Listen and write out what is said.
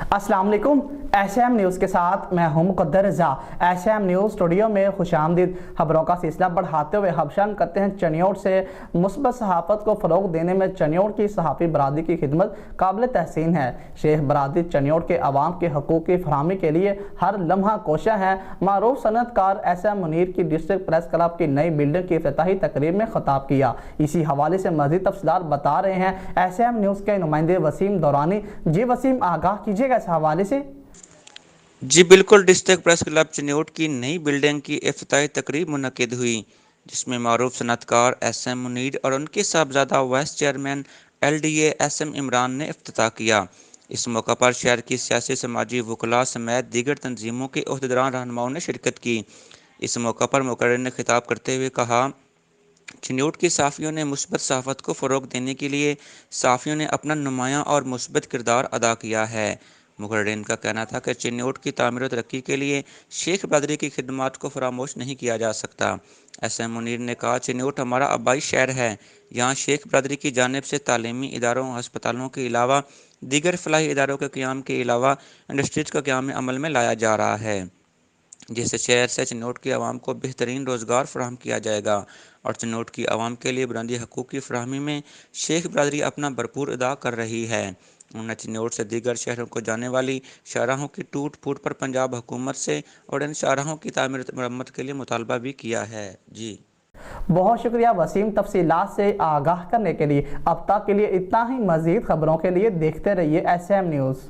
अस्सलाम वालेकुम। SM news के साथ मैं हूं मुक़द्दर रज़ा। एसएम न्यूज़ स्टूडियो में खुशामदीद। खबरों का सिलसिला बढ़ाते हुए हबशान करते हैं चनियोट से। मुस्बत सहाफ़त को फ़रोग़ देने में चनियोट की सहाफ़ी बरादरी की खिदमत काबिल तहसीन है। शेख बरादरी चनियोट के अवाम के हकूक़ की फराहमी के लिए हर लम्हा कोशा है। मारूफ सनअतकार एसएम मुनीर की डिस्ट्रिक्ट प्रेस क्लब की नई बिल्डिंग की इफ्तिताही तकरीब में खिताब किया। इसी हवाले से मज़ीद तफसीलात बता रहे हैं एसएम न्यूज़ के नुमाइंदे वसीम दौरानी। जी वसीम, आगाह कीजिएगा इस हवाले से। जी बिल्कुल। डिस्ट्रिक्ट प्रेस क्लब चनियोट की नई बिल्डिंग की इफ्तिताही तकरीब मुनक्किद हुई, जिसमें मारूफ सनअतकार एसएम मुनीर और उनके साहबजादा vice chairman L D A S M Imran ने इफ्तिताह किया। इस मौका पर शहर की सियासी समाजी वकला समेत दीगर तंजीमों के ओहदेदार रहनुमाओं ने शिरकत की। इस मौका पर मुकर्रिर ने खिताब करते हुए कहा, चनियोट की सहाफ़ियों ने मुस्बत सहाफ़त को फ़रोग़ देने के लिए सहाफ़ियों ने अपना नुमायाँ और मुस्बत किरदार अदा किया है। मुकर्रिर का कहना था कि चनियोट की तामीर और तरक्की के लिए शेख बरादरी की खिदमात को फरामोश नहीं किया जा सकता। एसएम मुनीर ने कहा, चनियोट हमारा आबाई शहर है। यहाँ शेख बरादरी की जानिब से तालीमी इदारों, हस्पतालों के अलावा दीगर फलाही इदारों के क़याम के अलावा इंडस्ट्रीज़ का क़याम अमल में लाया जा रहा है, जिससे शहर से चनियोट की आवाम को बेहतरीन रोज़गार फराहम किया जाएगा और चनियोट की आवाम के लिए बुनियादी हकूक़ की फराहमी में शेख बरादरी अपना भरपूर अदा कर रही है। उन्होंने चनियोट से दीगर शहरों को जाने वाली शाहराहों की टूट फूट पर पंजाब हुकूमत से और इन शाहराहों की तामीर मरम्मत के लिए मुतालबा भी किया है। जी बहुत शुक्रिया वसीम, तफसीलात से आगाह करने के लिए। अब तक के लिए इतना ही। मज़ीद खबरों के लिए देखते रहिए एसएम न्यूज़।